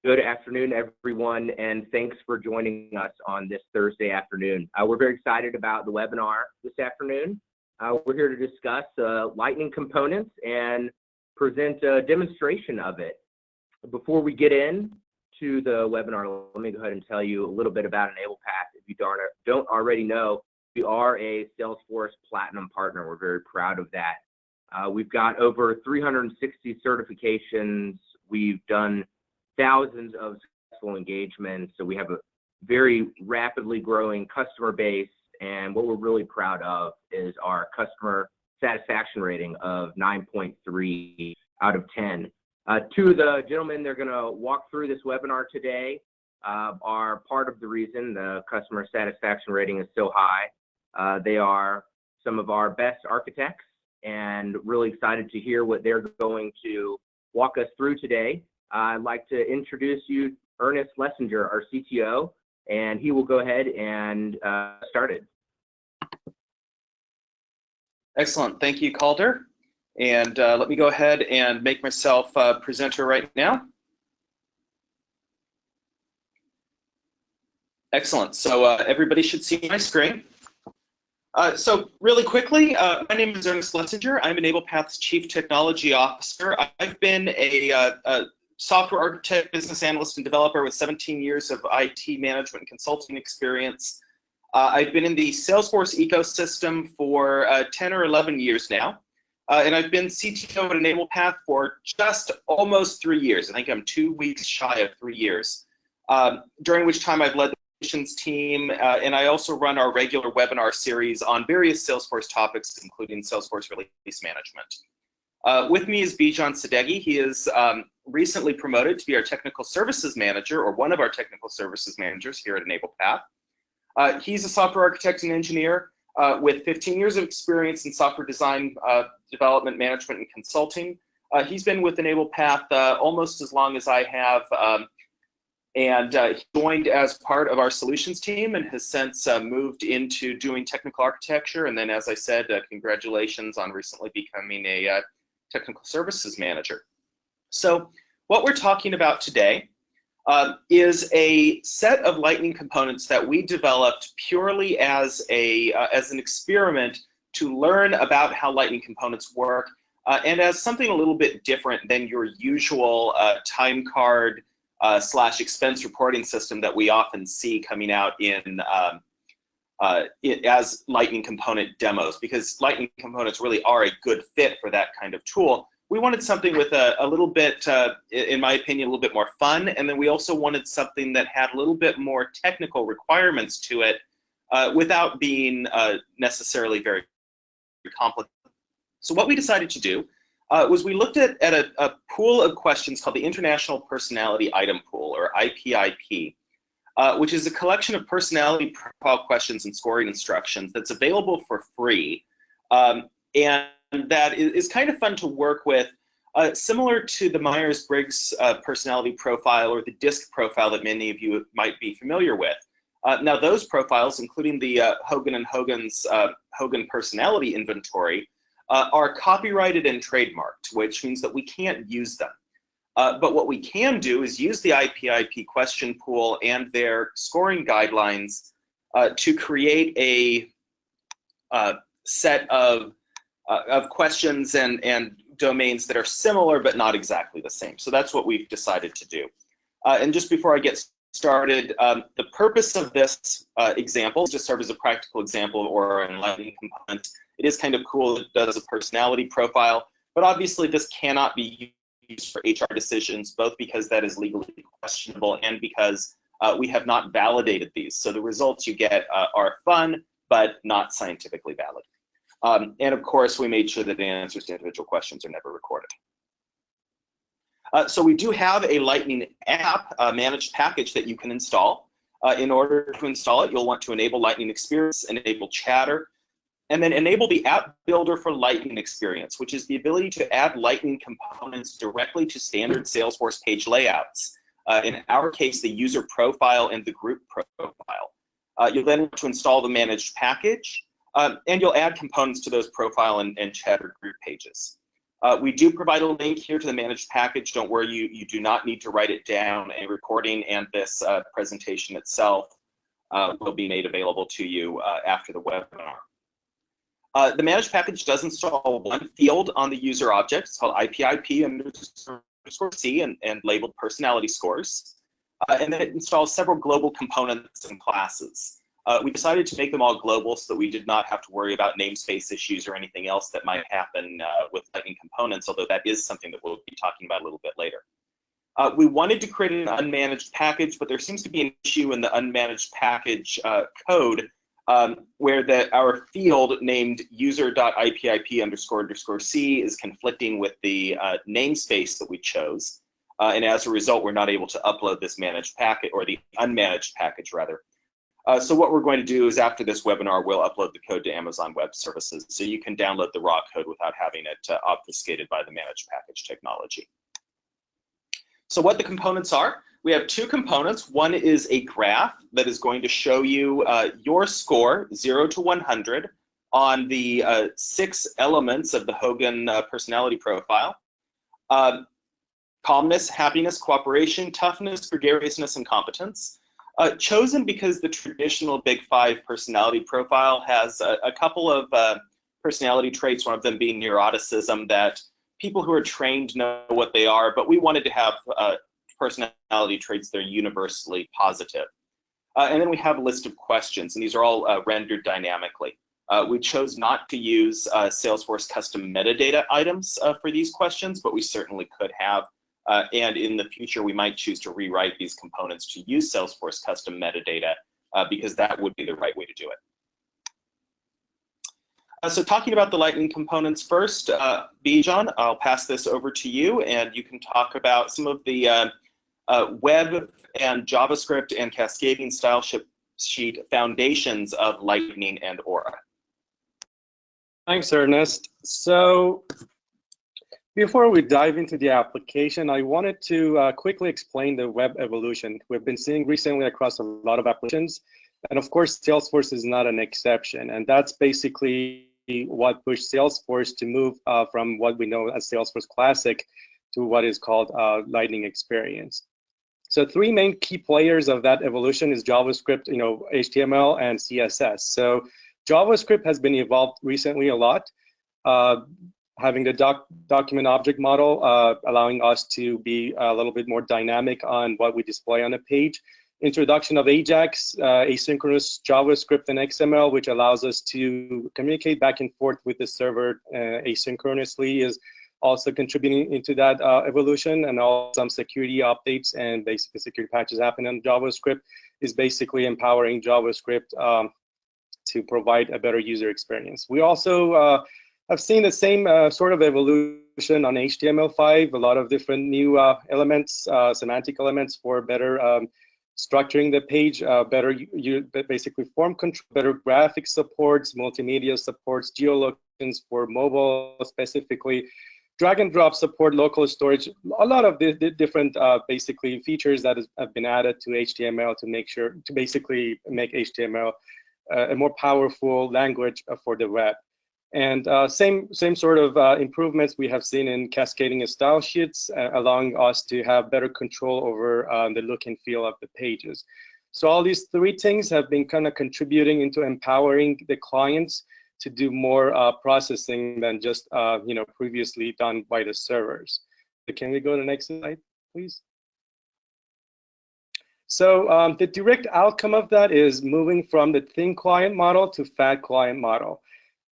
Good afternoon, everyone, and thanks for joining us on this Thursday afternoon. We're very excited about the webinar this afternoon. We're here to discuss Lightning Components and present a demonstration of it. Before we get into the webinar, let me go ahead and tell you a little bit about EnablePath. If you don't already know, we are a Salesforce Platinum partner. We're very proud of that. We've got over 360 certifications. We've done thousands of successful engagements, so we have a very rapidly growing customer base, and what we're really proud of is our customer satisfaction rating of 9.3 out of 10. Two of the gentlemen they're going to walk through this webinar today are part of the reason the customer satisfaction rating is so high. They are some of our best architects, and really excited to hear what they're going to walk us through today. I'd like to introduce you Ernest Lessenger, our CTO, and he will go ahead and start it. Excellent. Thank you, Calder. And let me go ahead and make myself a presenter right now. Excellent. So everybody should see my screen. So really quickly, my name is Ernest Lessenger. I'm EnablePath's Chief Technology Officer. I've been a software architect, business analyst, and developer with 17 years of IT management and consulting experience. I've been in the Salesforce ecosystem for 10 or 11 years now. And I've been CTO at EnablePath for just almost 3 years. I think I'm 2 weeks shy of 3 years, during which time I've led the operations team, and I also run our regular webinar series on various Salesforce topics, including Salesforce release management. With me is Bijan Sadeghi. He is recently promoted to be our technical services manager, or one of our technical services managers here at EnablePath. He's a software architect and engineer with 15 years of experience in software design, development, management, and consulting. He's been with EnablePath almost as long as I have, and he joined as part of our solutions team and has since moved into doing technical architecture. And then, as I said, congratulations on recently becoming a technical services manager. So what we're talking about today is a set of Lightning components that we developed purely as an experiment to learn about how Lightning components work, and as something a little bit different than your usual time card / expense reporting system that we often see coming out in as Lightning component demos, because Lightning components really are a good fit for that kind of tool. We wanted something with a little bit, in my opinion, a little bit more fun, and then we also wanted something that had a little bit more technical requirements to it without being necessarily very complicated. So what we decided to do was we looked at a pool of questions called the International Personality Item Pool, or IPIP, which is a collection of personality profile questions and scoring instructions that's available for free, and that is kind of fun to work with, similar to the Myers-Briggs personality profile or the DISC profile that many of you might be familiar with. Now those profiles, including the Hogan and Hogan's Hogan Personality Inventory, are copyrighted and trademarked, which means that we can't use them. But what we can do is use the IPIP question pool and their scoring guidelines to create a set of questions and domains that are similar but not exactly the same. So that's what we've decided to do. And just before I get started, the purpose of this example is to serve as a practical example or an Lightning component. It is kind of cool. It does a personality profile, but obviously this cannot be used for HR decisions, both because that is legally questionable and because we have not validated these. So the results you get are fun, but not scientifically valid. And of course, we made sure that the answers to individual questions are never recorded. So we do have a Lightning app managed package that you can install. In order to install it, you'll want to enable Lightning Experience, enable Chatter, and then enable the App Builder for Lightning Experience, which is the ability to add Lightning components directly to standard Salesforce page layouts. In our case, the user profile and the group profile. You'll then want to install the managed package, and you'll add components to those profile and Chatter group pages. We do provide a link here to the managed package. Don't worry, you do not need to write it down. A recording and this presentation itself will be made available to you after the webinar. The managed package does install one field on the user object. It's called IPIP_C and labeled personality scores. And then it installs several global components and classes. We decided to make them all global so that we did not have to worry about namespace issues or anything else that might happen with Lightning components, although that is something that we'll be talking about a little bit later. We wanted to create an unmanaged package, but there seems to be an issue in the unmanaged package code where our field named user.ipip__C is conflicting with the namespace that we chose. And as a result, we're not able to upload this managed packet, or the unmanaged package rather. So what we're going to do is after this webinar, we'll upload the code to Amazon Web Services so you can download the raw code without having it obfuscated by the managed package technology. So what the components are, we have two components. One is a graph that is going to show you your score, 0 to 100, on the 6 elements of the Hogan personality profile. Calmness, happiness, cooperation, toughness, gregariousness, and competence. Chosen because the traditional Big 5 personality profile has a couple of personality traits, one of them being neuroticism, that people who are trained know what they are, but we wanted to have personality traits that are universally positive. And then we have a list of questions, and these are all rendered dynamically. We chose not to use Salesforce custom metadata items for these questions, but we certainly could have. And in the future, we might choose to rewrite these components to use Salesforce custom metadata because that would be the right way to do it. So talking about the Lightning components first, Bijan, I'll pass this over to you, and you can talk about some of the web and JavaScript and cascading style sheet foundations of Lightning and Aura. Thanks, Ernest. So before we dive into the application, I wanted to quickly explain the web evolution we've been seeing recently across a lot of applications. And of course, Salesforce is not an exception. And that's basically what pushed Salesforce to move from what we know as Salesforce Classic to what is called Lightning Experience. So 3 main key players of that evolution is JavaScript, HTML, and CSS. So JavaScript has been evolved recently a lot, having the document object model, allowing us to be a little bit more dynamic on what we display on a page. Introduction of AJAX, asynchronous JavaScript and XML, which allows us to communicate back and forth with the server asynchronously, is also contributing into that evolution, and all some security updates and basically security patches happen on JavaScript is basically empowering JavaScript to provide a better user experience. We also have seen the same sort of evolution on HTML5, a lot of different new elements, semantic elements for better structuring the page, better basically form control, better graphic supports, multimedia supports, geolocations for mobile specifically, drag and drop support, local storage, a lot of the different basically features that have been added to HTML to basically make HTML a more powerful language for the web. And same sort of improvements we have seen in cascading style sheets, allowing us to have better control over the look and feel of the pages. So all these 3 things have been kind of contributing into empowering the clients to do more processing than just previously done by the servers. So can we go to the next slide, please? So the direct outcome of that is moving from the thin client model to fat client model.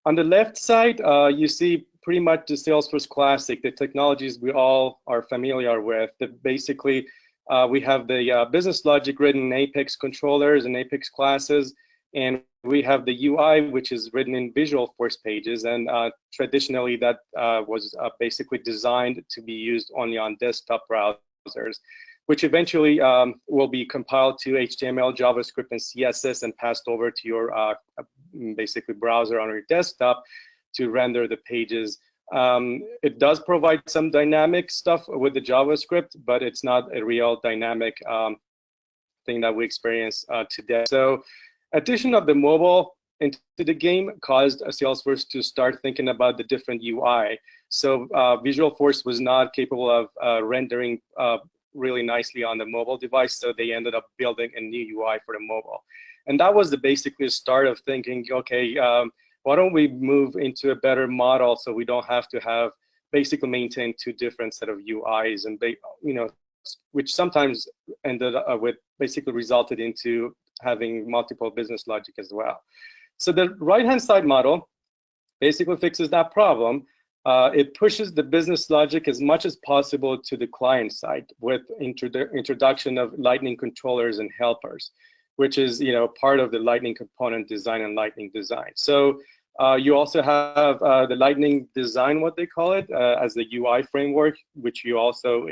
On the left side, you see pretty much the Salesforce Classic, the technologies we all are familiar with. Basically, we have the business logic written in Apex controllers and Apex classes, and we have the UI, which is written in Visual Force pages. And traditionally, that was basically designed to be used only on desktop browsers, which eventually will be compiled to HTML, JavaScript, and CSS and passed over to your basically browser on your desktop to render the pages. It does provide some dynamic stuff with the JavaScript, but it's not a real dynamic thing that we experience today. So addition of the mobile into the game caused Salesforce to start thinking about the different UI. So Visualforce was not capable of rendering really nicely on the mobile device, so they ended up building a new UI for the mobile. And that was the basically start of thinking, okay, why don't we move into a better model so we don't have to have basically maintain two different set of UIs, and which sometimes ended up with basically resulted into having multiple business logic as well. So the right-hand side model basically fixes that problem. It pushes the business logic as much as possible to the client side with introduction of Lightning controllers and helpers, which is part of the Lightning component design and Lightning design. So you also have the Lightning design, what they call it, as the UI framework, which you also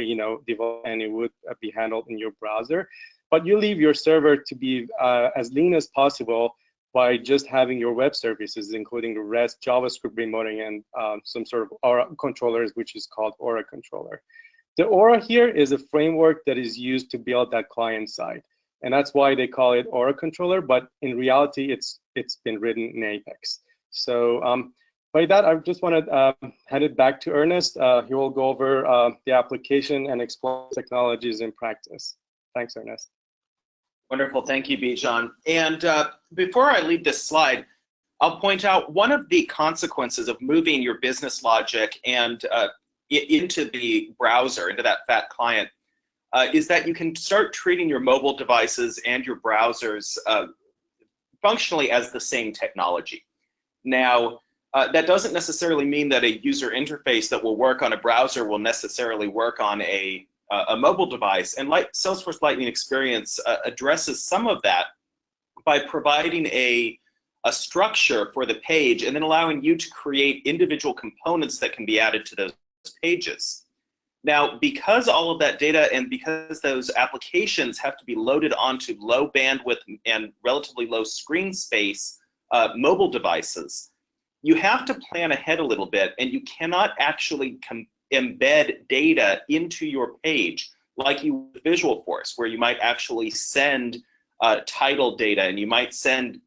develop, and it would be handled in your browser. But you leave your server to be as lean as possible by just having your web services, including the REST, JavaScript remoting, and some sort of Aura controllers, which is called Aura controller. The Aura here is a framework that is used to build that client side. And that's why they call it Aura controller, but in reality, it's been written in Apex. So by that, I just want to hand it back to Ernest. He will go over the application and explore technologies in practice. Thanks, Ernest. Wonderful, thank you, Bijan. And before I leave this slide, I'll point out one of the consequences of moving your business logic and into the browser, into that fat client, is that you can start treating your mobile devices and your browsers functionally as the same technology. Now, that doesn't necessarily mean that a user interface that will work on a browser will necessarily work on a mobile device. And Salesforce Lightning Experience addresses some of that by providing a structure for the page and then allowing you to create individual components that can be added to those pages. Now, because all of that data and because those applications have to be loaded onto low bandwidth and relatively low screen space mobile devices, you have to plan ahead a little bit, and you cannot actually embed data into your page like you with Visualforce, where you might actually send title data, and you might send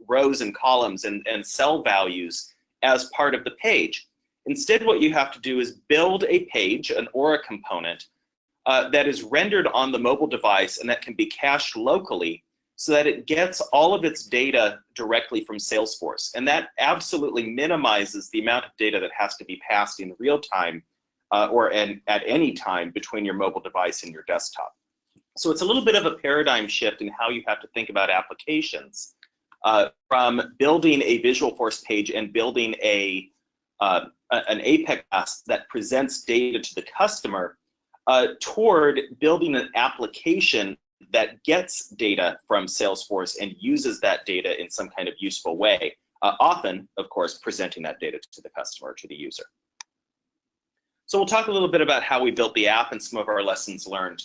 rows and columns and cell values as part of the page. Instead, what you have to do is build a page, an Aura component, that is rendered on the mobile device and that can be cached locally so that it gets all of its data directly from Salesforce. And that absolutely minimizes the amount of data that has to be passed in real time or at any time between your mobile device and your desktop. So it's a little bit of a paradigm shift in how you have to think about applications from building a Visualforce page and building an Apex class that presents data to the customer toward building an application that gets data from Salesforce and uses that data in some kind of useful way, often, of course, presenting that data to the customer, to the user. So we'll talk a little bit about how we built the app and some of our lessons learned.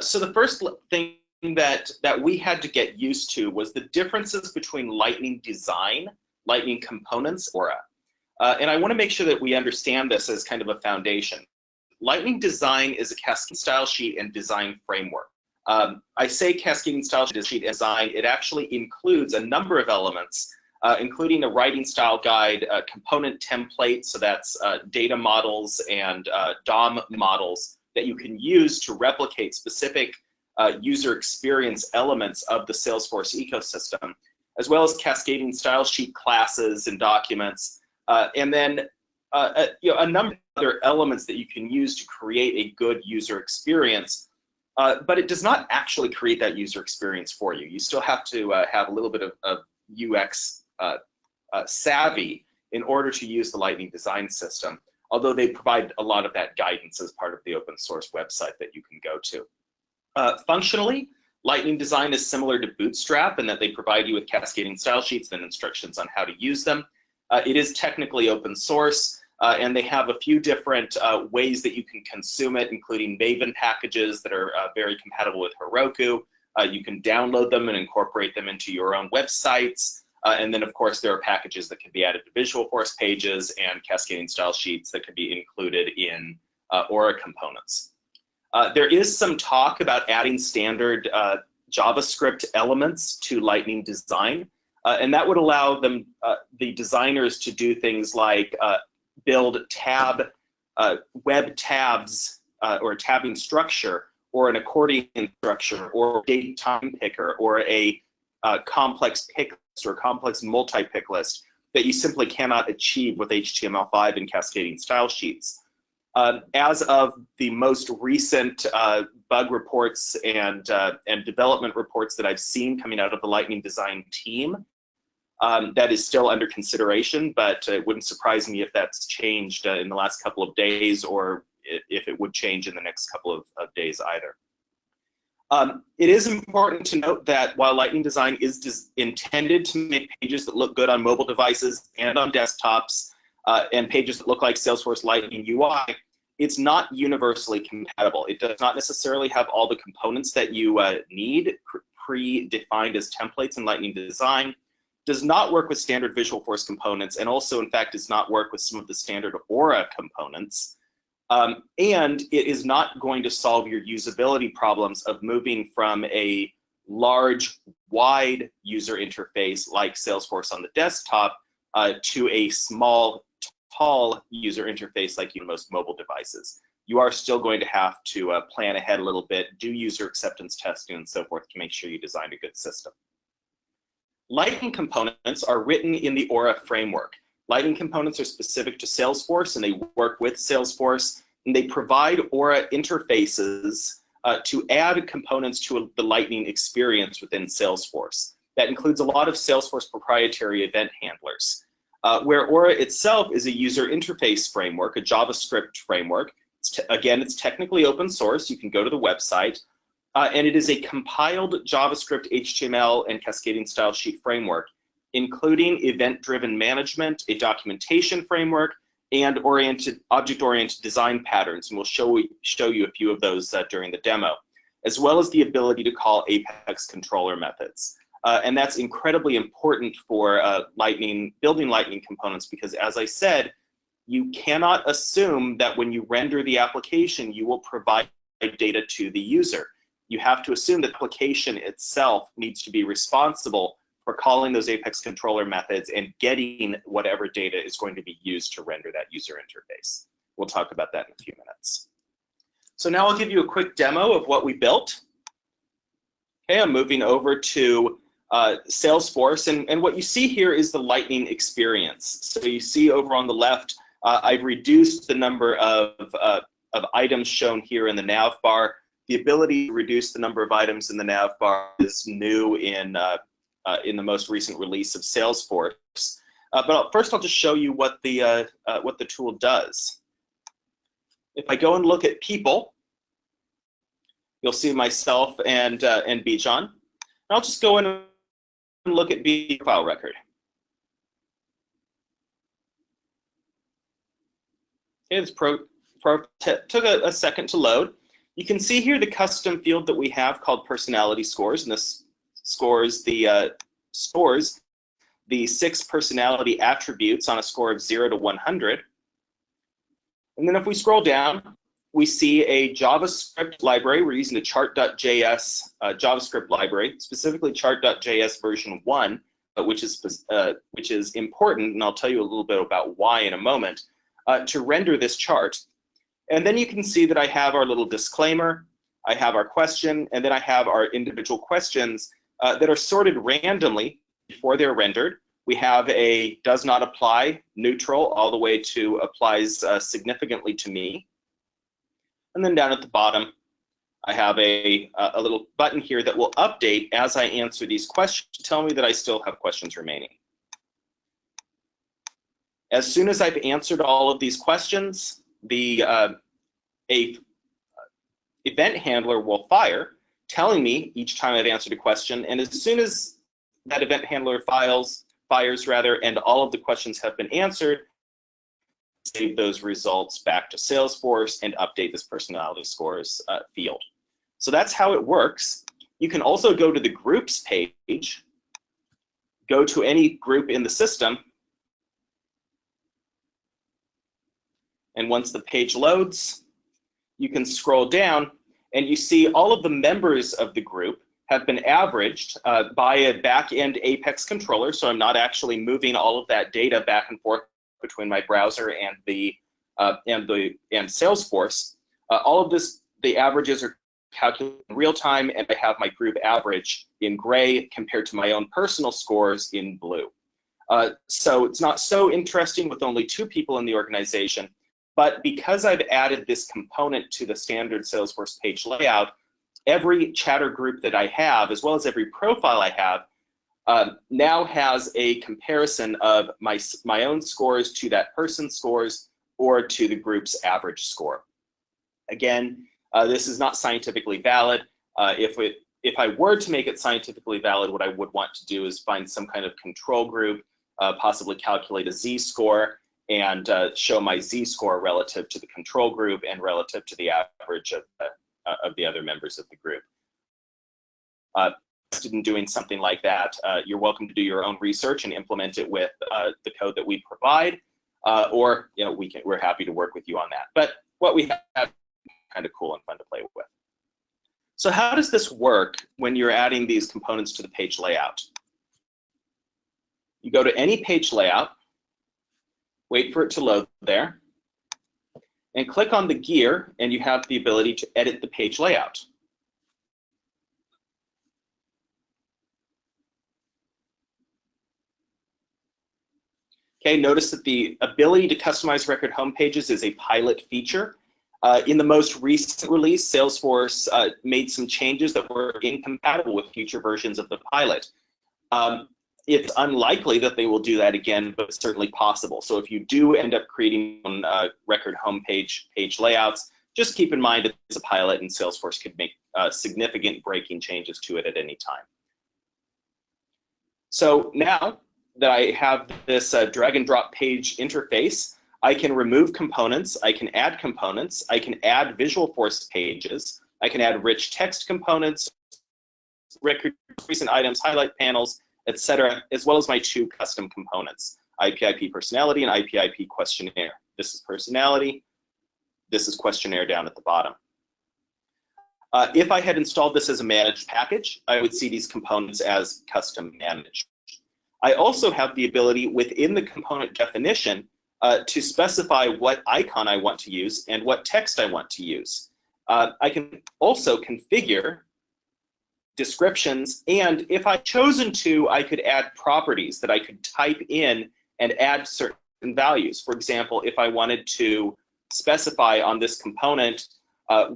So the first thing that we had to get used to was the differences between Lightning Design, Lightning Components, Aura. And I want to make sure that we understand this as kind of a foundation. Lightning Design is a cascading style sheet and design framework. I say cascading style sheet and design, it actually includes a number of elements, including a writing style guide, component templates, so that's data models and DOM models that you can use to replicate specific user experience elements of the Salesforce ecosystem, as well as cascading style sheet classes and documents, and then a number of other elements that you can use to create a good user experience. But it does not actually create that user experience for you. You still have to have a little bit of UX savvy in order to use the Lightning Design System, although they provide a lot of that guidance as part of the open source website that you can go to. Functionally, Lightning Design is similar to Bootstrap in that they provide you with cascading style sheets and instructions on how to use them. It is technically open source. And they have a few different ways that you can consume it, including Maven packages that are very compatible with Heroku. You can download them and incorporate them into your own websites. And then, of course, there are packages that can be added to Visualforce pages and cascading style sheets that can be included in Aura components. There is some talk about adding standard JavaScript elements to Lightning Design. And that would allow them, the designers, to do things like build web tabs or a tabbing structure, or an accordion structure, or date time picker, or a complex pick list or complex multi-pick list that you simply cannot achieve with HTML5 and cascading style sheets. As of the most recent bug reports and development reports that I've seen coming out of the Lightning Design team, that is still under consideration, but it wouldn't surprise me if that's changed in the last couple of days, or if it would change in the next couple of days either. It is important to note that while Lightning Design is intended to make pages that look good on mobile devices and on desktops, and pages that look like Salesforce Lightning UI, it's not universally compatible. It does not necessarily have all the components that you need pre-defined as templates in Lightning Design, does not work with standard Visualforce components, and also, in fact, does not work with some of the standard Aura components. And it is not going to solve your usability problems of moving from a large, wide user interface like Salesforce on the desktop to a small, tall user interface like most mobile devices. You are still going to have to plan ahead a little bit, do user acceptance testing and so forth to make sure you design a good system. Lightning components are written in the Aura framework. Lightning components are specific to Salesforce, and they work with Salesforce, and they provide Aura interfaces to add components to the Lightning experience within Salesforce. That includes a lot of Salesforce proprietary event handlers. Where Aura itself is a user interface framework, a JavaScript framework. Again, it's technically open source. You can go to the website. And it is a compiled JavaScript, HTML, and cascading style sheet framework, including event-driven management, a documentation framework, and object-oriented design patterns. And we'll show you a few of those during the demo, as well as the ability to call Apex controller methods. And that's incredibly important for building Lightning components, because as I said, you cannot assume that when you render the application, you will provide data to the user. You have to assume that the application itself needs to be responsible for calling those Apex controller methods and getting whatever data is going to be used to render that user interface. We'll talk about that in a few minutes. So now I'll give you a quick demo of what we built. Okay, I'm moving over to Salesforce, and what you see here is the Lightning experience. So you see over on the left, I've reduced the number of items shown here in the nav bar. The ability to reduce the number of items in the nav bar is new in the most recent release of Salesforce. But first, I'll just show you what the tool does. If I go and look at people, you'll see myself and Bijan. I'll just go in and look at the file record. Okay, this took a second to load. You can see here the custom field that we have called personality scores, and this scores the 6 personality attributes on a score of 0 to 100. And then if we scroll down, we see a JavaScript library. We're using the chart.js JavaScript library, specifically chart.js version 1, which is important, and I'll tell you a little bit about why in a moment, to render this chart. And then you can see that I have our little disclaimer, I have our question, and then I have our individual questions that are sorted randomly before they're rendered. We have a does not apply, neutral, all the way to applies significantly to me. And then down at the bottom, I have a little button here that will update as I answer these questions to tell me that I still have questions remaining. As soon as I've answered all of these questions, the event handler will fire, telling me each time I've answered a question, and as soon as that event handler fires and all of the questions have been answered, save those results back to Salesforce and update this personality scores field. So that's how it works. You can also go to the groups page, go to any group in the system, and once the page loads, you can scroll down and you see all of the members of the group have been averaged by a back-end Apex controller, so I'm not actually moving all of that data back and forth between my browser and Salesforce. All of this, the averages are calculated in real time, and I have my group average in gray compared to my own personal scores in blue. So it's not so interesting with only 2 people in the organization, but because I've added this component to the standard Salesforce page layout, every chatter group that I have, as well as every profile I have, now has a comparison of my own scores to that person's scores or to the group's average score. Again, this is not scientifically valid. If I were to make it scientifically valid, what I would want to do is find some kind of control group, possibly calculate a z-score, and show my z-score relative to the control group and relative to the average of the other members of the group. In doing something like that, you're welcome to do your own research and implement it with the code that we provide, or we're happy to work with you on that. But what we have is kind of cool and fun to play with. So how does this work when you're adding these components to the page layout? You go to any page layout, wait for it to load there, and click on the gear, and you have the ability to edit the page layout. Okay, notice that the ability to customize record home pages is a pilot feature. In the most recent release, Salesforce made some changes that were incompatible with future versions of the pilot. It's unlikely that they will do that again, but it's certainly possible. So if you do end up creating record home page layouts, just keep in mind it's a pilot and Salesforce could make significant breaking changes to it at any time. So now that I have this drag and drop page interface, I can remove components, I can add components, I can add Visualforce pages, I can add rich text components, record recent items, highlight panels, etc., as well as my 2 custom components, IPIP personality and IPIP questionnaire. This is personality, this is questionnaire down at the bottom. If I had installed this as a managed package, I would see these components as custom managed. I also have the ability within the component definition to specify what icon I want to use and what text I want to use. I can also configure descriptions, and if I chosen to, I could add properties that I could type in and add certain values. For example, if I wanted to specify on this component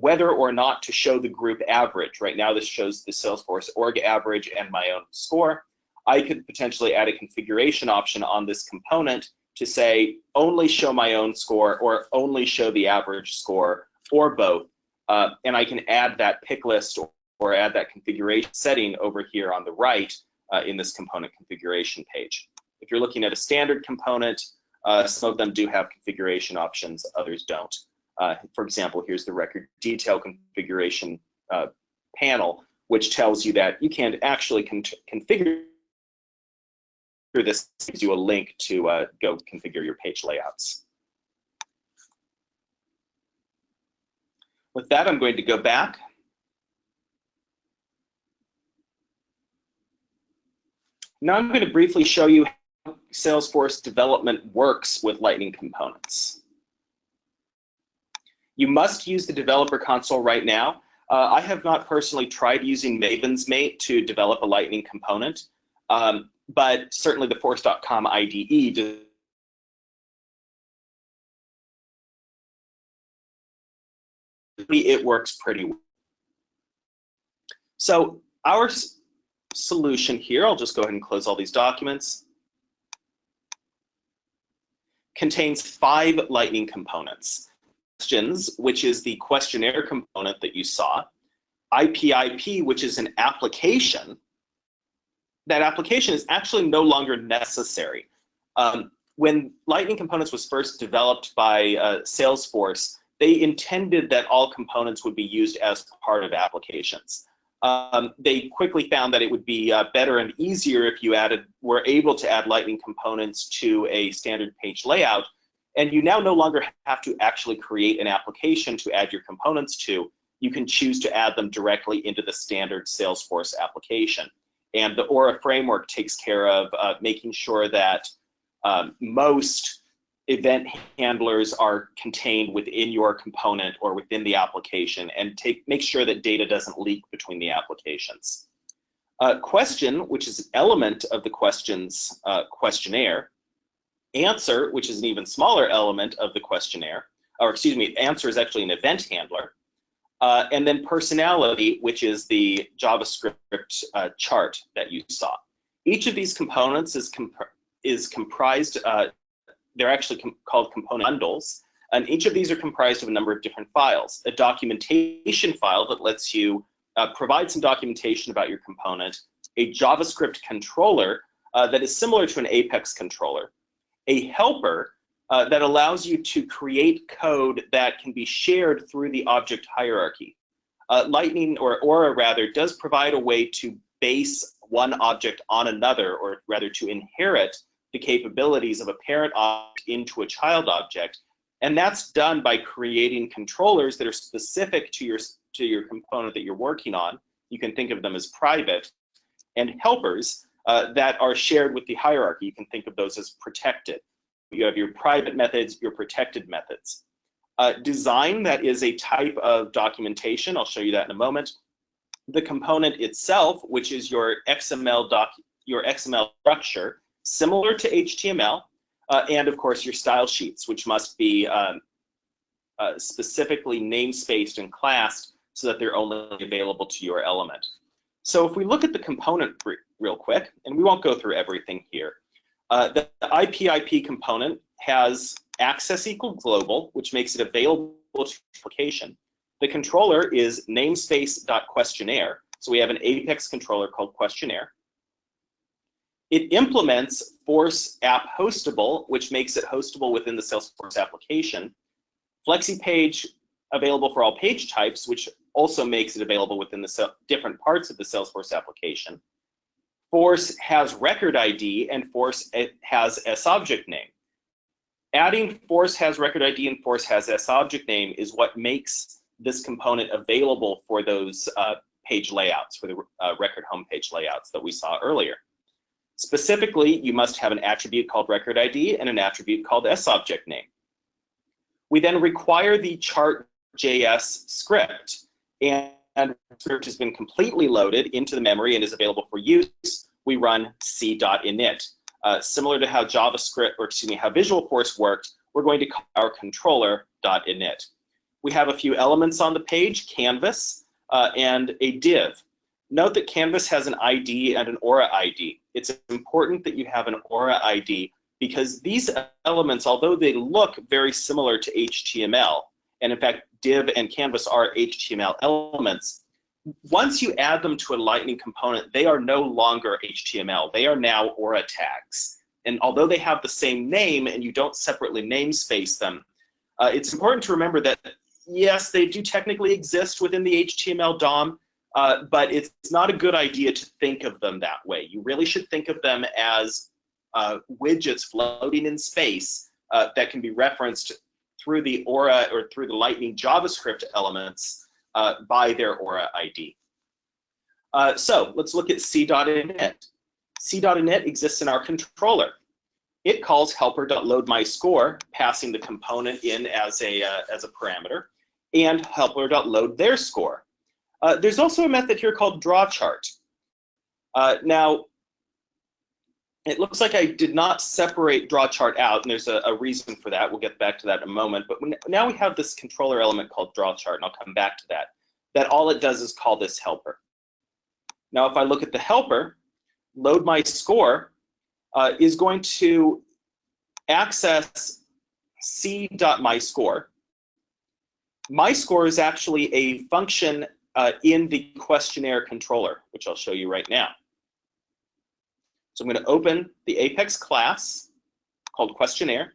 whether or not to show the group average. Right now this shows the Salesforce org average and my own score. I could potentially add a configuration option on this component to say only show my own score or only show the average score or both. And I can add that pick list or add that configuration setting over here on the right in this component configuration page. If you're looking at a standard component, some of them do have configuration options, others don't. For example, here's the record detail configuration panel, which tells you that you can't actually configure this. Gives you a link to go configure your page layouts. With that, I'm going to go back. Now I'm going to briefly show you how Salesforce development works with Lightning components. You must use the developer console right now. I have not personally tried using Maven's Mate to develop a Lightning component, but certainly the Force.com IDE does. It works pretty well. So our solution here, I'll just go ahead and close all these documents, contains 5 Lightning components. Questions, which is the questionnaire component that you saw, IPIP, which is an application. That application is actually no longer necessary. When Lightning Components was first developed by Salesforce, they intended that all components would be used as part of applications. They quickly found that it would be better and easier if you were able to add Lightning Components to a standard page layout, and you now no longer have to actually create an application to add your components to. You can choose to add them directly into the standard Salesforce application. And the Aura framework takes care of making sure that most event handlers are contained within your component or within the application, and make sure that data doesn't leak between the applications. Question, which is an element of the question's questionnaire. Answer, which is an even smaller element of the questionnaire, or excuse me, answer is actually an event handler. And then personality, which is the JavaScript chart that you saw. Each of these components is comprised, they're actually called component bundles, and each of these are comprised of a number of different files. A documentation file that lets you provide some documentation about your component, a JavaScript controller that is similar to an Apex controller, a helper that allows you to create code that can be shared through the object hierarchy. Lightning, or Aura rather, does provide a way to base one object on another, or rather to inherit the capabilities of a parent object into a child object. And that's done by creating controllers that are specific to your component that you're working on. You can think of them as private, and helpers that are shared with the hierarchy. You can think of those as protected. You have your private methods, your protected methods. Design, that is a type of documentation. I'll show you that in a moment. The component itself, which is your XML structure, similar to HTML, and of course your style sheets, which must be specifically namespaced and classed so that they're only available to your element. So if we look at the component real quick, and we won't go through everything here, the IP component has access equal global, which makes it available to application. The controller is namespace.questionnaire, so we have an Apex controller called Questionnaire. It implements force app hostable, which makes it hostable within the Salesforce application. FlexiPage available for all page types, which also makes it available within the different parts of the Salesforce application. Force has record ID, and Force has SObject name. Adding Force has record ID and Force has SObject name is what makes this component available for those page layouts, for the record homepage layouts that we saw earlier. Specifically, you must have an attribute called record ID and an attribute called SObject name. We then require the chart.js script, and the script has been completely loaded into the memory and is available for use. We run c.init. Similar to how JavaScript, or excuse me, how Visualforce worked, we're going to call our controller.init. We have a few elements on the page, canvas, and a div. Note that Canvas has an ID and an Aura ID. It's important that you have an Aura ID because these elements, although they look very similar to HTML, and in fact, div and canvas are HTML elements, once you add them to a Lightning component, they are no longer HTML. They are now Aura tags. And although they have the same name and you don't separately namespace them, it's important to remember that, yes, they do technically exist within the HTML DOM, but it's not a good idea to think of them that way. You really should think of them as widgets floating in space that can be referenced through the Aura or through the Lightning JavaScript elements by their Aura ID. So let's look at c.init. C.init exists in our controller. It calls helper.loadMyScore, passing the component in as a parameter, and helper.loadTheirScore. There's also a method here called drawChart. Now, it looks like I did not separate drawChart out, and there's a reason for that. We'll get back to that in a moment. But now we have this controller element called drawChart, and I'll come back to that. That all it does is call this helper. Now, if I look at the helper, loadMyScore is going to access c.myscore. MyScore is actually a function in the questionnaire controller, which I'll show you right now. So I'm going to open the Apex class called Questionnaire.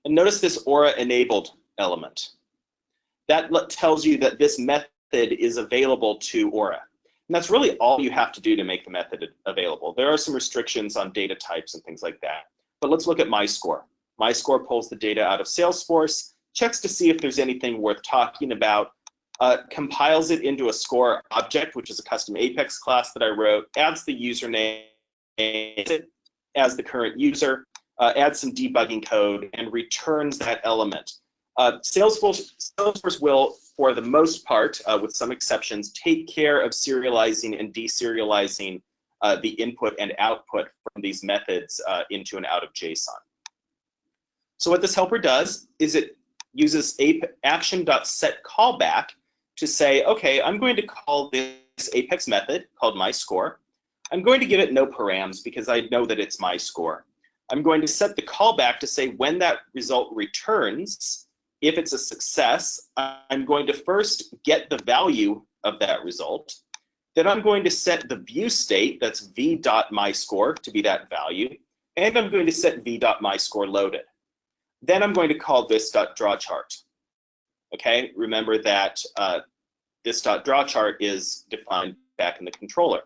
And notice this Aura enabled element. That tells you that this method is available to Aura. And that's really all you have to do to make the method available. There are some restrictions on data types and things like that. But let's look at MyScore. MyScore pulls the data out of Salesforce, checks to see if there's anything worth talking about, compiles it into a score object, which is a custom Apex class that I wrote, adds the username, as the current user, adds some debugging code, and returns that element. Salesforce will, for the most part, with some exceptions, take care of serializing and deserializing the input and output from these methods into and out of JSON. So what this helper does is it uses action.setCallback to say, okay, I'm going to call this Apex method called myScore. I'm going to give it no params because I know that it's my score. I'm going to set the callback to say when that result returns, if it's a success, I'm going to first get the value of that result. Then I'm going to set the view state, that's v.myscore, to be that value. And I'm going to set v.myscoreLoaded. Then I'm going to call this.drawChart. Okay, remember that this.drawChart is defined back in the controller.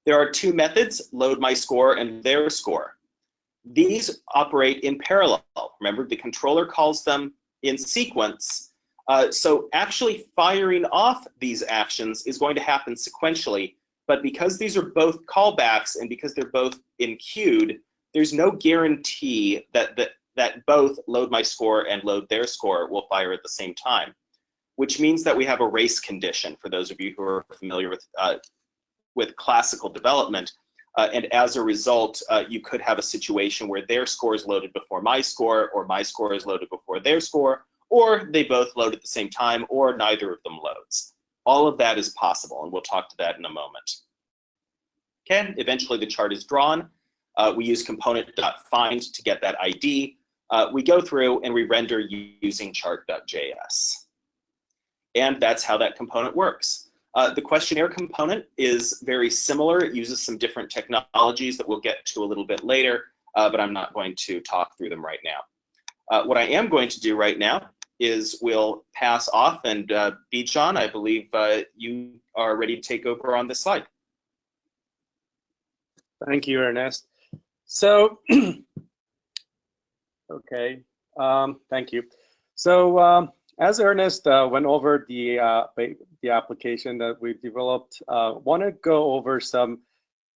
There are two methods, loadMyScore and theirScore. These operate in parallel. Remember, the controller calls them in sequence. So actually firing off these actions is going to happen sequentially, but because these are both callbacks and because they're both enqueued, there's no guarantee that both loadMyScore and loadTheirScore will fire at the same time, which means that we have a race condition for those of you who are familiar with classical development. And as a result, you could have a situation where their score is loaded before my score, or my score is loaded before their score, or they both load at the same time, or neither of them loads. All of that is possible, and we'll talk to that in a moment. Okay, eventually the chart is drawn. We use component.find to get that ID. We go through and we render using chart.js. And that's how that component works. The questionnaire component is very similar. It uses some different technologies that we'll get to a little bit later, but I'm not going to talk through them right now. What I am going to do right now is we'll pass off, and Bijan, I believe you are ready to take over on this slide. Thank you, Ernest. So, okay, thank you. So, as Ernest went over the application that we've developed, want to go over some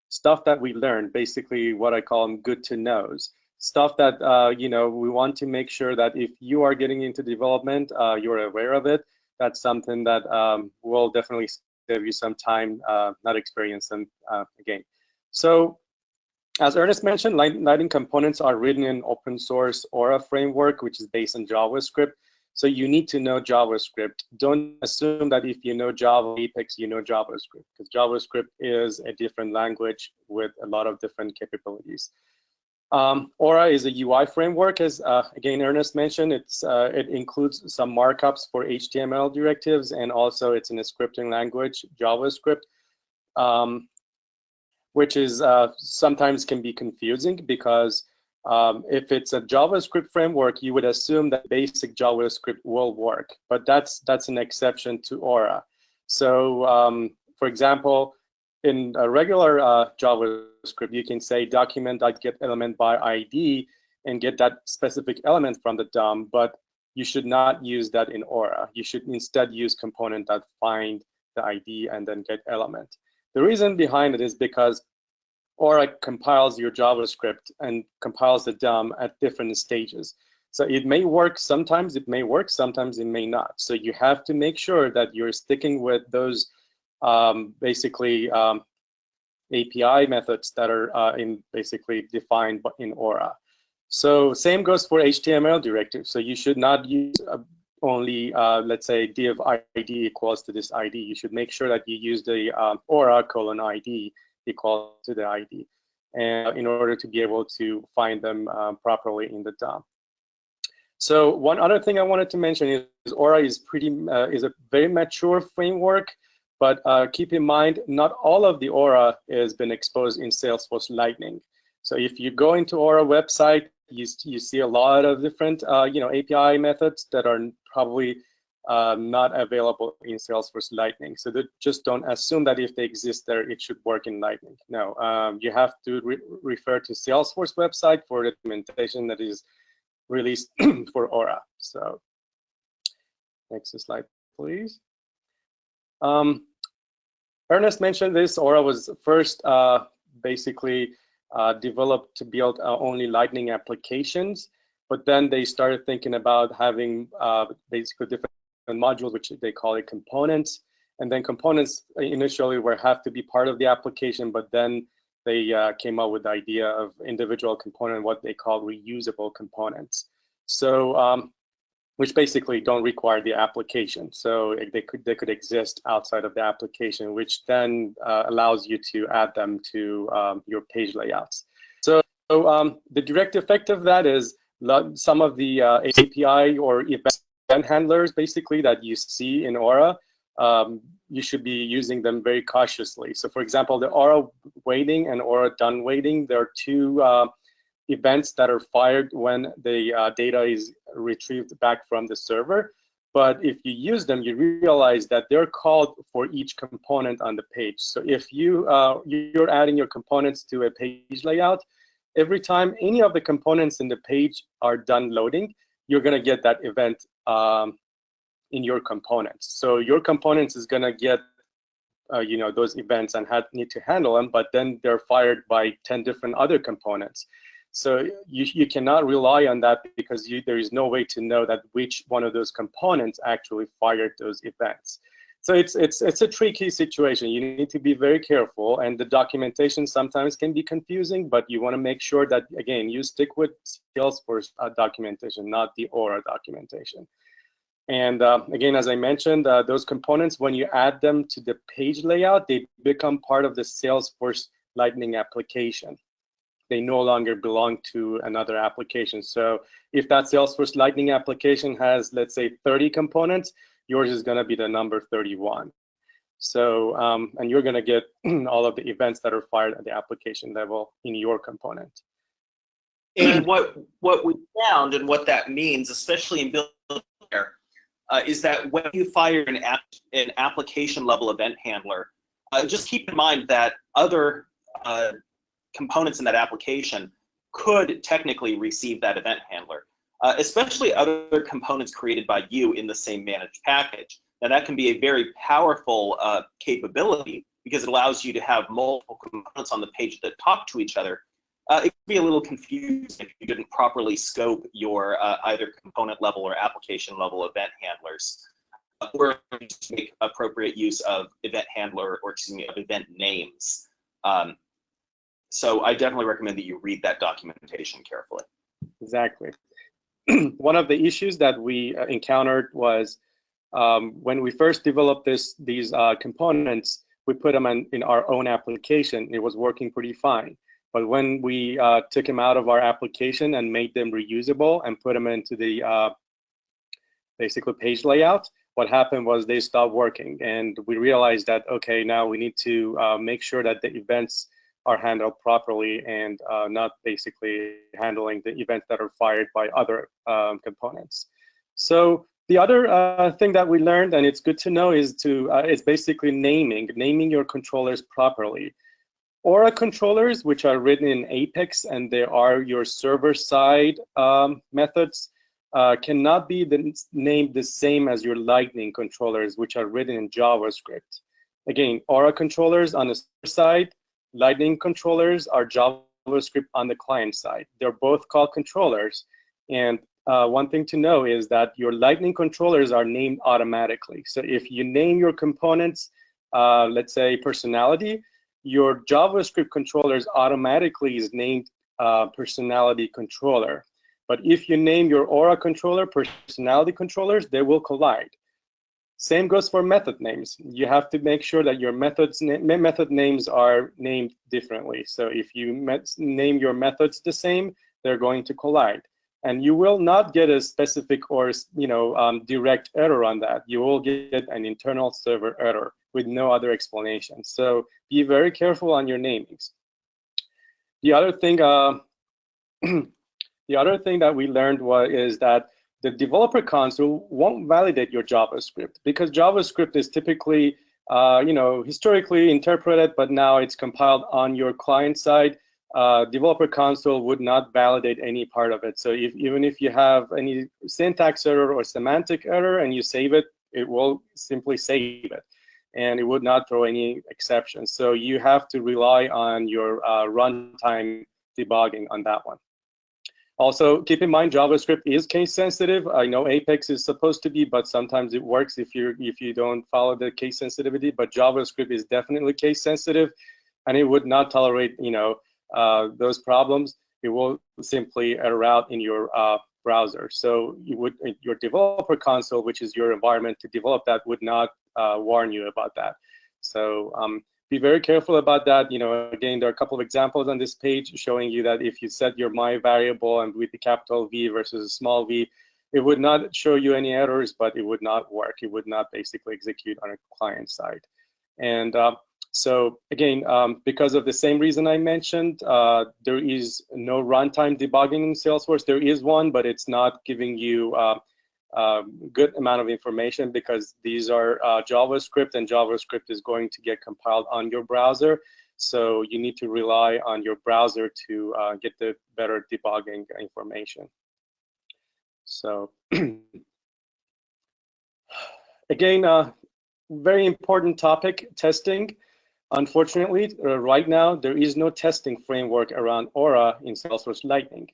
stuff that we learned, basically what I call them good to knows. Stuff that, you know, we want to make sure that if you are getting into development, you're aware of it. That's something that will definitely save you some time, not experience them again. So, as Ernest mentioned, Lightning components are written in open source Aura framework, which is based on JavaScript. So you need to know JavaScript. Don't assume that if you know Java Apex, you know JavaScript, because JavaScript is a different language with a lot of different capabilities. Aura is a UI framework, as again Ernest mentioned. It includes some markups for HTML directives, and also it's in a scripting language, JavaScript, which is sometimes can be confusing because if it's a JavaScript framework, you would assume that basic JavaScript will work, but that's an exception to Aura. So, for example, in a regular JavaScript, you can say document.getElementById and get that specific element from the DOM, but you should not use that in Aura. You should instead use component.find the ID and then get element. The reason behind it is because Aura compiles your JavaScript and compiles the DOM at different stages. So it may work, sometimes it may work, sometimes it may not. So you have to make sure that you're sticking with those basically API methods that are basically defined in Aura. So same goes for HTML directives. So you should not use only, let's say, div ID equals to this ID. You should make sure that you use the Aura:ID equal to the ID, and in order to be able to find them properly in the DOM. So one other thing I wanted to mention is Aura is a very mature framework, but keep in mind, not all of the Aura has been exposed in Salesforce Lightning. So if you go into Aura website, you see a lot of different API methods that are probably not available in Salesforce Lightning. So just don't assume that if they exist there, it should work in Lightning. No, you have to refer to Salesforce website for the documentation that is released for Aura. So next slide, please. Ernest mentioned this. Aura was first basically developed to build only Lightning applications, but then they started thinking about having basically different modules, which they call it components. And then components initially have to be part of the application, but then they came up with the idea of individual component, what they call reusable components. So, which basically don't require the application. So they could exist outside of the application, which then allows you to add them to your page layouts. So the direct effect of that is some of the API or event handlers basically that you see in Aura, you should be using them very cautiously. So for example, the Aura waiting and Aura done waiting, there are two events that are fired when the data is retrieved back from the server. But if you use them, you realize that they're called for each component on the page. So if you're adding your components to a page layout, every time any of the components in the page are done loading, you're going to get that event in your components. So your components is going to get those events and need to handle them, but then they're fired by 10 different other components. So you cannot rely on that because there is no way to know that which one of those components actually fired those events. So it's a tricky situation. You need to be very careful, and the documentation sometimes can be confusing, but you want to make sure that, again, you stick with Salesforce documentation, not the Aura documentation. And again, as I mentioned, those components, when you add them to the page layout, they become part of the Salesforce Lightning application. They no longer belong to another application. So if that Salesforce Lightning application has, let's say, 30 components, yours is going to be the number 31. So, and you're going to get all of the events that are fired at the application level in your component. And what we found and what that means, especially in Build, is that when you fire an application level event handler, just keep in mind that other components in that application could technically receive that event handler, especially other components created by you in the same managed package. Now that can be a very powerful capability because it allows you to have multiple components on the page that talk to each other. It can be a little confusing if you didn't properly scope your either component level or application level event handlers, or just make appropriate use of event handler, or excuse me, of event names. So I definitely recommend that you read that documentation carefully. Exactly. One of the issues that we encountered was when we first developed these components, we put them in our own application. It was working pretty fine. But when we took them out of our application and made them reusable and put them into the basically page layout, what happened was they stopped working. And we realized that, okay, now we need to make sure that the events are handled properly and not basically handling the events that are fired by other components. So the other thing that we learned, and it's good to know, is it's basically naming your controllers properly. Aura controllers, which are written in Apex and they are your server-side methods, cannot be named the same as your Lightning controllers, which are written in JavaScript. Again, Aura controllers on the server side, Lightning controllers are JavaScript on the client side. They're both called controllers. And one thing to know is that your Lightning controllers are named automatically. So if you name your components, let's say personality, your JavaScript controllers automatically is named personality controller. But if you name your Aura controller personality controllers, they will collide. Same goes for method names. You have to make sure that your method names are named differently. So if you name your methods the same, they're going to collide. And you will not get a specific or direct error on that. You will get an internal server error with no other explanation. So be very careful on your namings. The other thing, that we learned is that the developer console won't validate your JavaScript because JavaScript is typically, historically interpreted, but now it's compiled on your client side. Developer console would not validate any part of it. So even if you have any syntax error or semantic error and you save it, it will simply save it. and it would not throw any exceptions. So you have to rely on your runtime debugging on that one. Also, keep in mind JavaScript is case sensitive. I know Apex is supposed to be, but sometimes it works if you don't follow the case sensitivity. But JavaScript is definitely case sensitive, and it would not tolerate those problems. It will simply error out in your browser. So your developer console, which is your environment to develop that, would not warn you about that. So be very careful about that. Again, there are a couple of examples on this page showing you that if you set your my variable and with the capital V versus a small v, it would not show you any errors, but it would not work. It would not basically execute on a client side. And so again, because of the same reason I mentioned, there is no runtime debugging in Salesforce. There is one, but it's not giving you good amount of information because these are JavaScript, and JavaScript is going to get compiled on your browser. So you need to rely on your browser to get the better debugging information. So again, very important topic, testing. Unfortunately, right now, there is no testing framework around Aura in Salesforce Lightning.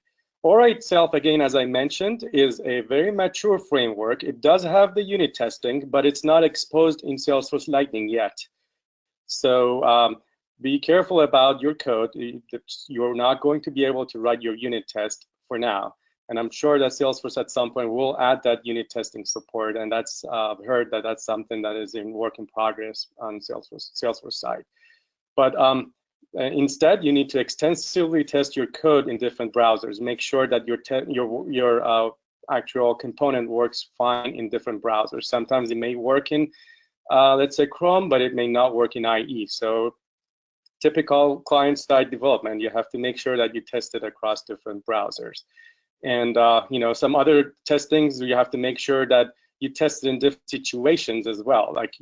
Aura itself, again, as I mentioned, is a very mature framework. It does have the unit testing, but it's not exposed in Salesforce Lightning yet. So be careful about your code. You're not going to be able to write your unit test for now. And I'm sure that Salesforce at some point will add that unit testing support. And that's I've heard that that's something that is in work in progress on Salesforce side. But instead, you need to extensively test your code in different browsers. Make sure that your actual component works fine in different browsers. Sometimes it may work in, let's say, Chrome, but it may not work in IE. So typical client-side development, you have to make sure that you test it across different browsers. And some other testings, you have to make sure that you test it in different situations as well. Like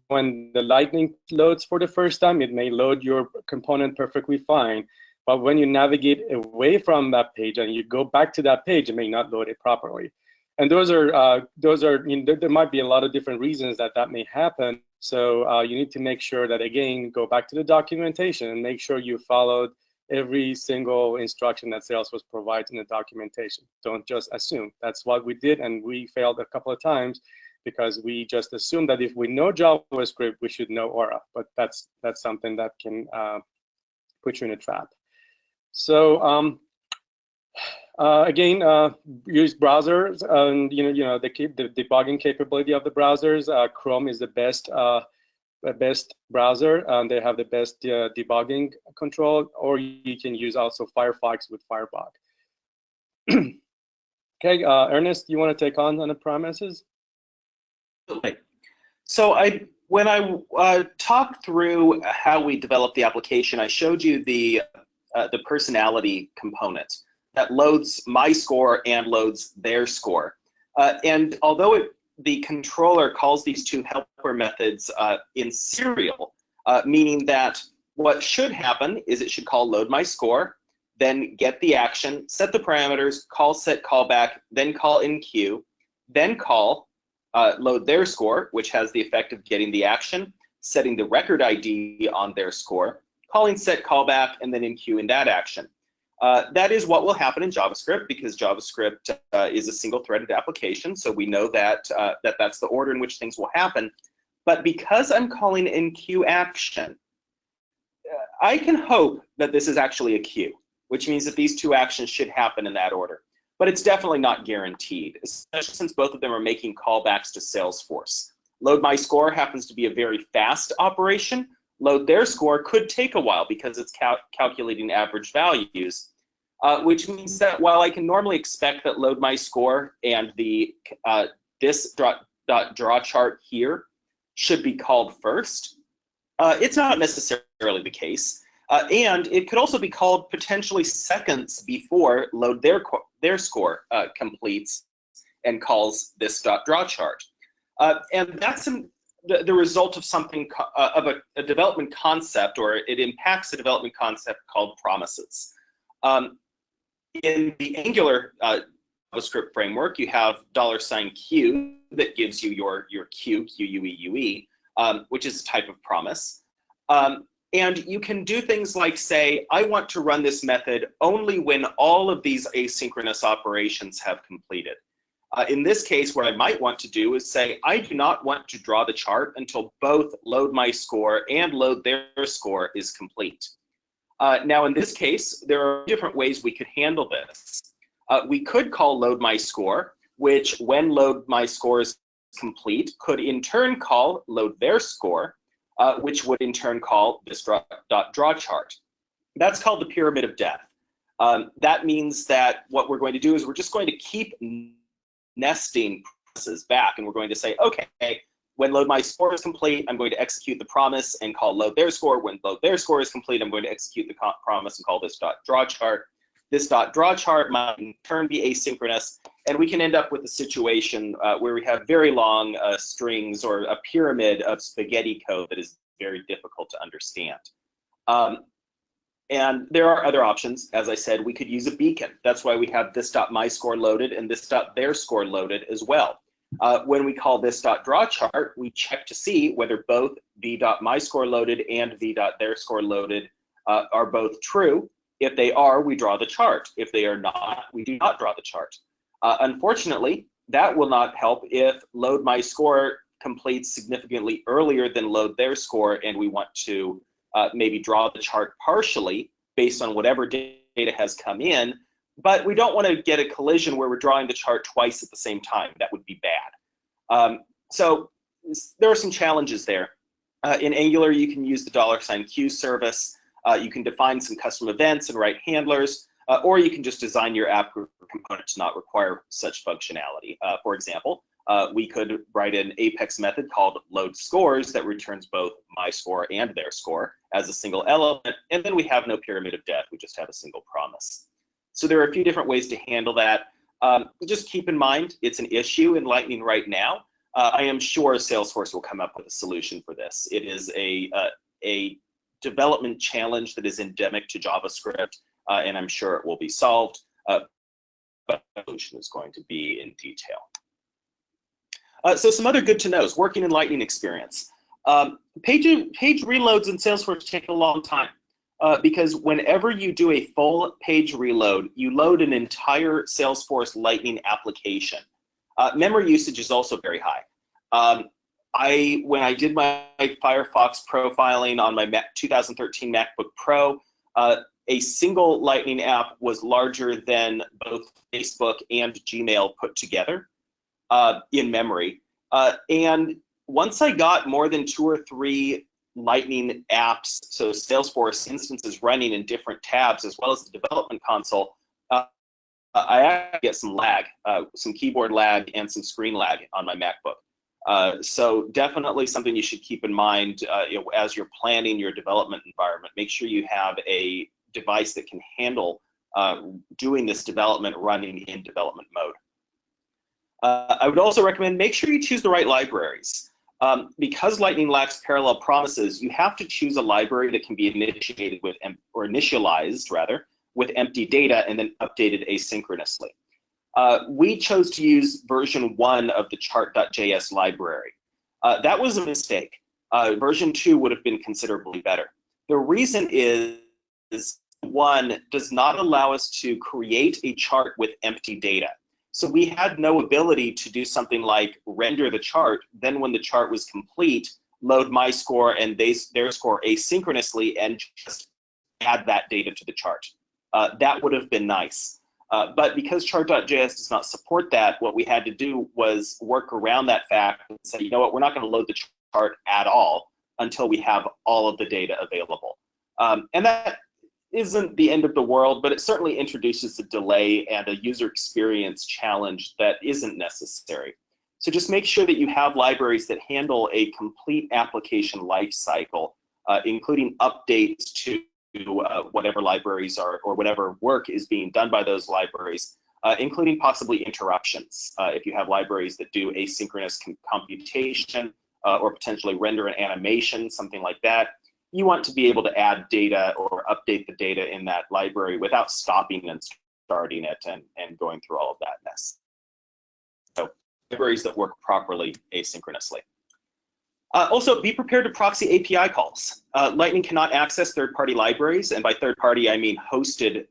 when the Lightning loads for the first time, it may load your component perfectly fine. But when you navigate away from that page and you go back to that page, it may not load it properly. And those are there might be a lot of different reasons that may happen. So you need to make sure that, again, go back to the documentation and make sure you followed every single instruction that Salesforce provides in the documentation. Don't just assume. That's what we did, and we failed a couple of times because we just assumed that if we know JavaScript, we should know Aura. But that's something that can put you in a trap. So again, use browsers, and the debugging capability of the browsers. Chrome is the best browser, and they have the best debugging control, or you can use also Firefox with Firebug. Okay, Ernest, you want to take on the promises? Okay. So when I talked through how we developed the application, I showed you the personality component that loads my score and loads their score. And although the controller calls these two helper methods in serial, meaning that what should happen is it should call load my score, then get the action, set the parameters, call set callback, then call in queue, then call load their score, which has the effect of getting the action, setting the record ID on their score, calling set callback, and then in queue in that action. That is what will happen in JavaScript, because JavaScript is a single-threaded application, so we know that that's the order in which things will happen. But because I'm calling in queue action, I can hope that this is actually a queue, which means that these two actions should happen in that order. But it's definitely not guaranteed, especially since both of them are making callbacks to Salesforce. Load my score happens to be a very fast operation. Load their score could take a while because it's calculating average values, which means that while I can normally expect that load my score and the this draw chart here should be called first, it's not necessarily the case. And it could also be called potentially seconds before load their score completes and calls this draw chart. And that's the result of something of a development concept, or it impacts a development concept called promises. In the Angular JavaScript framework, you have $Q that gives you your queue, Q-U-E-U-E. which is a type of promise. And you can do things like say, I want to run this method only when all of these asynchronous operations have completed. In this case, what I might want to do is say, I do not want to draw the chart until both load my score and load their score is complete. Now, in this case, there are different ways we could handle this. We could call load my score, which when load my score is complete, could in turn call load their score, which would in turn call this draw chart. That's called the pyramid of death. That means that what we're going to do is we're just going to keep nesting processes back, and we're going to say, okay, when load my score is complete, I'm going to execute the promise and call load their score. When load their score is complete, I'm going to execute the promise and call this draw chart. This draw chart might in turn be asynchronous, and we can end up with a situation where we have very long strings or a pyramid of spaghetti code that is very difficult to understand. And there are other options. As I said, we could use a beacon. That's why we have this.myscore loaded and this.theirscore loaded as well. When we call this.draw chart, we check to see whether both v.myscore loaded and v.theirscore loaded are both true. If they are, we draw the chart. If they are not, we do not draw the chart. Unfortunately, that will not help if load my score completes significantly earlier than load their score, and we want to maybe draw the chart partially based on whatever data has come in, but we don't want to get a collision where we're drawing the chart twice at the same time. That would be bad. So there are some challenges there. In Angular, you can use the $Q service. You can define some custom events and write handlers, or you can just design your app component to not require such functionality. For example, we could write an Apex method called load scores that returns both my score and their score as a single element, and then we have no pyramid of death. We just have a single promise. So there are a few different ways to handle that. Just keep in mind, it's an issue in Lightning right now. I am sure Salesforce will come up with a solution for this. It is a development challenge that is endemic to JavaScript, and I'm sure it will be solved, but the solution is going to be in detail. So some other good to knows, working in Lightning experience. Page reloads in Salesforce take a long time because whenever you do a full page reload, you load an entire Salesforce Lightning application. Memory usage is also very high. When I did my Firefox profiling on my 2013 MacBook Pro, a single Lightning app was larger than both Facebook and Gmail put together in memory. And once I got more than 2 or 3 Lightning apps, so Salesforce instances running in different tabs, as well as the development console, I actually get some lag, some keyboard lag and some screen lag on my MacBook. So definitely something you should keep in mind as you're planning your development environment. Make sure you have a device that can handle doing this development running in development mode. I would also recommend make sure you choose the right libraries. Because Lightning lacks parallel promises, you have to choose a library that can be initiated with, or initialized rather, with empty data and then updated asynchronously. We chose to use version 1 of the chart.js library. That was a mistake. Version 2 would have been considerably better. The reason is 1 does not allow us to create a chart with empty data. So we had no ability to do something like render the chart, then when the chart was complete, load my score and their score asynchronously and just add that data to the chart. That would have been nice. But because chart.js does not support that, what we had to do was work around that fact and say, you know what, we're not going to load the chart at all until we have all of the data available. And that isn't the end of the world, but it certainly introduces a delay and a user experience challenge that isn't necessary. So just make sure that you have libraries that handle a complete application lifecycle, including updates to whatever libraries are or whatever work is being done by those libraries, including possibly interruptions. If you have libraries that do asynchronous computation or potentially render an animation, something like that, you want to be able to add data or update the data in that library without stopping and starting it and going through all of that mess. So libraries that work properly asynchronously. Also, be prepared to proxy API calls. Lightning cannot access third-party libraries, and by third-party, I mean hosted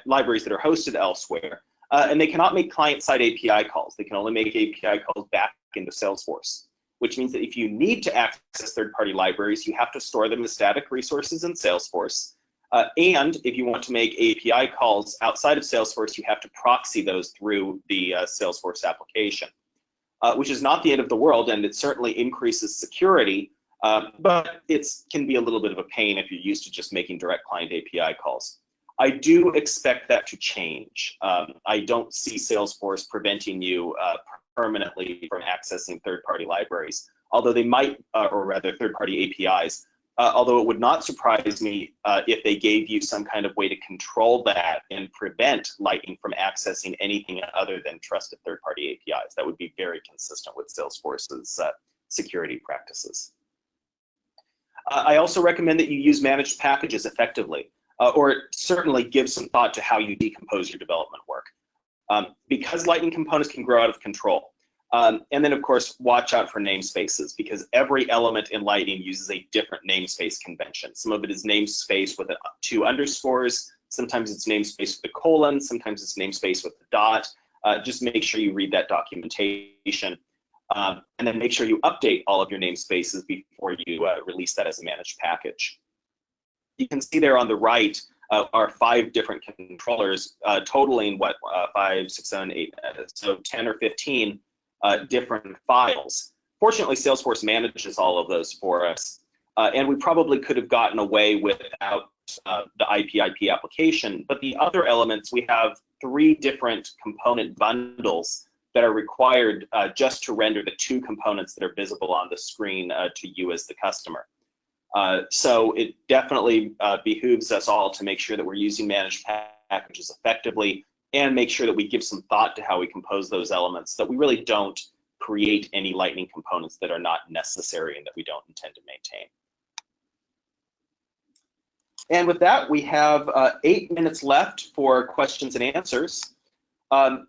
libraries that are hosted elsewhere. And they cannot make client-side API calls. They can only make API calls back into Salesforce, which means that if you need to access third-party libraries, you have to store them as static resources in Salesforce. And if you want to make API calls outside of Salesforce, you have to proxy those through the Salesforce application, which is not the end of the world, and it certainly increases security, but it can be a little bit of a pain if you're used to just making direct client API calls. I do expect that to change. I don't see Salesforce preventing you permanently from accessing third-party libraries, although they might, or rather third-party APIs, although it would not surprise me if they gave you some kind of way to control that and prevent Lightning from accessing anything other than trusted third-party APIs. That would be very consistent with Salesforce's security practices. I also recommend that you use managed packages effectively, or certainly give some thought to how you decompose your development work, because Lightning components can grow out of control. And then, of course, watch out for namespaces, because every element in Lightning uses a different namespace convention. Some of it is namespace with 2 underscores. Sometimes it's namespace with a colon. Sometimes it's namespace with a dot. Just make sure you read that documentation. And then make sure you update all of your namespaces before you release that as a managed package. You can see there on the right are 5 different controllers, totaling what, 5, 6, 7, 8, so 10 or 15 different files. Fortunately, Salesforce manages all of those for us, and we probably could have gotten away without the IP application, but the other elements, we have 3 different component bundles that are required just to render the 2 components that are visible on the screen to you as the customer. So it definitely behooves us all to make sure that we're using managed packages effectively, and make sure that we give some thought to how we compose those elements, that we really don't create any Lightning components that are not necessary and that we don't intend to maintain. And with that, we have 8 minutes left for questions and answers.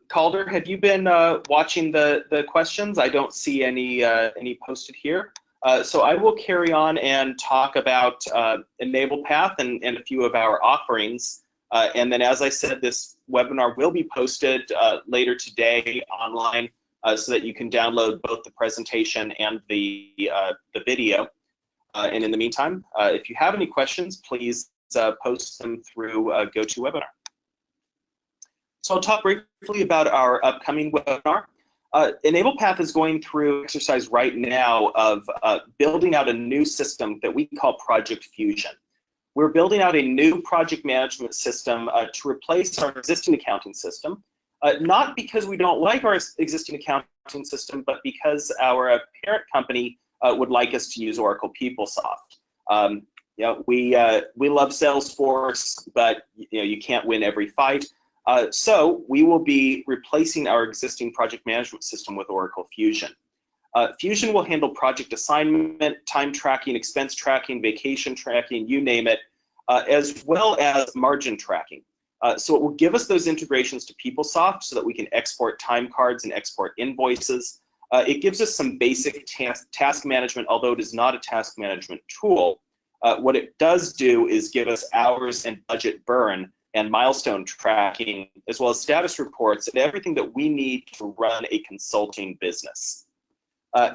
Calder, have you been watching the questions? I don't see any posted here. So I will carry on and talk about EnablePath and a few of our offerings. And then, as I said, this webinar will be posted later today online, so that you can download both the presentation and the video. And in the meantime, if you have any questions, please post them through GoToWebinar. So I'll talk briefly about our upcoming webinar. EnablePath is going through an exercise right now of building out a new system that we call Project Fusion. We're building out a new project management system to replace our existing accounting system, not because we don't like our existing accounting system, but because our parent company would like us to use Oracle PeopleSoft. We love Salesforce, but you can't win every fight. So we will be replacing our existing project management system with Oracle Fusion. Fusion will handle project assignment, time tracking, expense tracking, vacation tracking, you name it, as well as margin tracking. So it will give us those integrations to PeopleSoft so that we can export time cards and export invoices. It gives us some basic task management, although it is not a task management tool. What it does do is give us hours and budget burn and milestone tracking, as well as status reports and everything that we need to run a consulting business.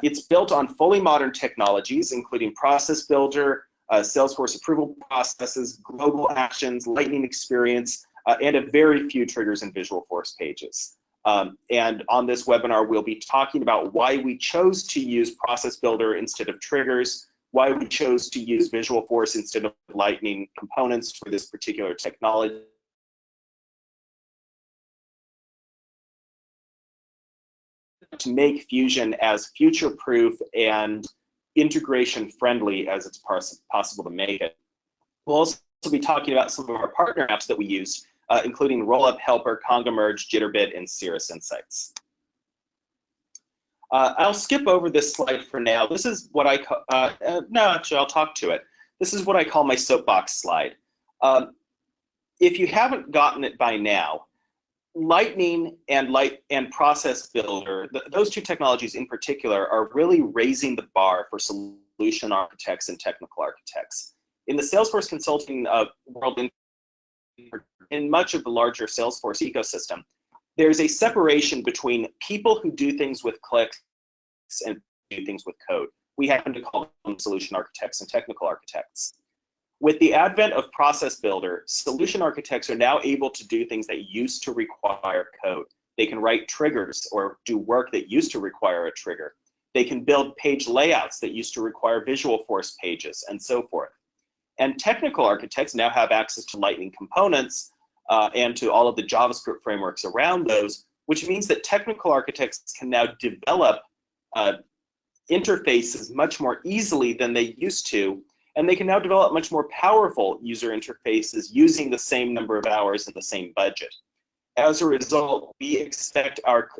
It's built on fully modern technologies, including Process Builder, Salesforce approval processes, global actions, Lightning experience, and a very few triggers and Visualforce pages. And on this webinar, we'll be talking about why we chose to use Process Builder instead of triggers, why we chose to use Visualforce instead of Lightning components for this particular technology, to make Fusion as future-proof and integration-friendly as it's possible to make it. We'll also be talking about some of our partner apps that we use, including Rollup Helper, Conga Merge, Jitterbit, and Cirrus Insights. I'll skip over this slide for now. This is what I call, no, actually, I'll talk to it. This is what I call my soapbox slide. If you haven't gotten it by now, Lightning and Process Builder, those two technologies in particular, are really raising the bar for solution architects and technical architects. In the Salesforce consulting world, in much of the larger Salesforce ecosystem, there's a separation between people who do things with clicks and do things with code. We happen to call them solution architects and technical architects. With the advent of Process Builder, solution architects are now able to do things that used to require code. They can write triggers or do work that used to require a trigger. They can build page layouts that used to require visual force pages, and so forth. And technical architects now have access to Lightning components and to all of the JavaScript frameworks around those, which means that technical architects can now develop interfaces much more easily than they used to, and they can now develop much more powerful user interfaces using the same number of hours and the same budget. As a result, we expect our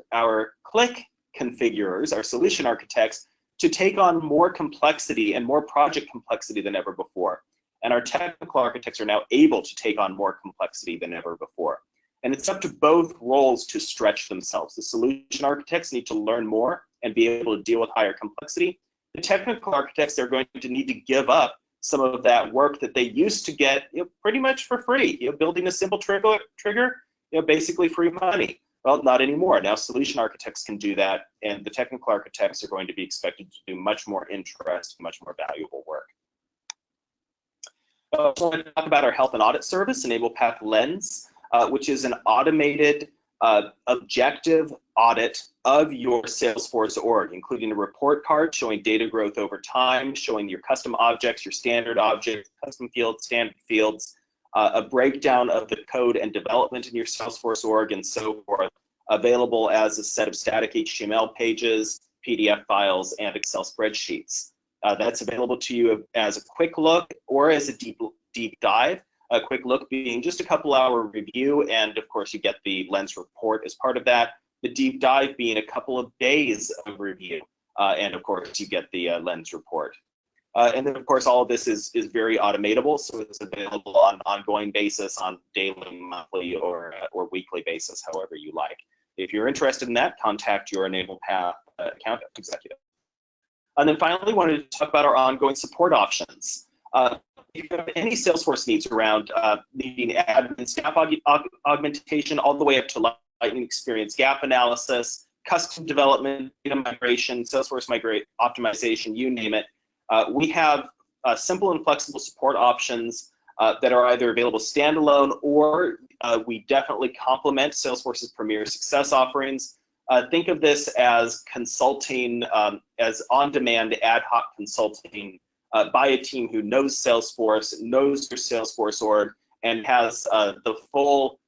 click configurers, our solution architects, to take on more complexity and more project complexity than ever before. And our technical architects are now able to take on more complexity than ever before. And it's up to both roles to stretch themselves. The solution architects need to learn more and be able to deal with higher complexity. The technical architects are going to need to give up some of that work that they used to get pretty much for free. Building a simple trigger, basically free money. Well, not anymore. Now solution architects can do that, and the technical architects are going to be expected to do much more interesting, much more valuable work. I want to talk about our health and audit service, EnablePath Lens, which is an automated objective audit of your Salesforce org, including a report card showing data growth over time, showing your custom objects, your standard objects, custom fields, standard fields, a breakdown of the code and development in your Salesforce org, and so forth, available as a set of static HTML pages, PDF files, and Excel spreadsheets. That's available to you as a quick look or as a deep dive. A quick look being just a couple-hour review, and of course you get the Lens report as part of that. The deep dive being a couple of days of review, and of course you get the Lens report. And then of course all of this is very automatable, so it's available on an ongoing basis, on daily, monthly, or weekly basis, however you like. If you're interested in that, contact your EnablePath account executive. And then finally, wanted to talk about our ongoing support options. If you have any Salesforce needs around needing admin staff augmentation, all the way up to Lightning experience gap analysis, custom development, data migration, Salesforce optimization, you name it, we have simple and flexible support options that are either available standalone or we definitely complement Salesforce's Premier Success offerings. Think of this as consulting, as on-demand ad hoc consulting by a team who knows Salesforce, knows your Salesforce org, and has the full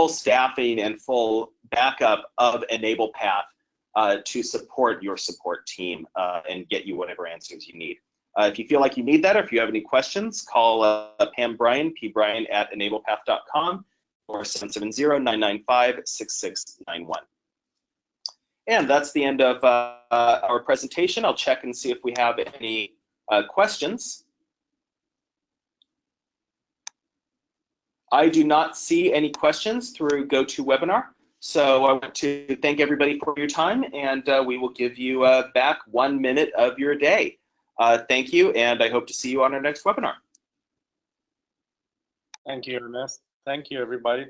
staffing and full backup of EnablePath to support your support team and get you whatever answers you need. If you feel like you need that, or if you have any questions, call Pam Bryan, pbryan@enablepath.com, or 770-995-6691. And that's the end of our presentation. I'll check and see if we have any questions. I do not see any questions through GoToWebinar, so I want to thank everybody for your time, and we will give you back 1 minute of your day. Thank you, and I hope to see you on our next webinar. Thank you, Ernest. Thank you, everybody.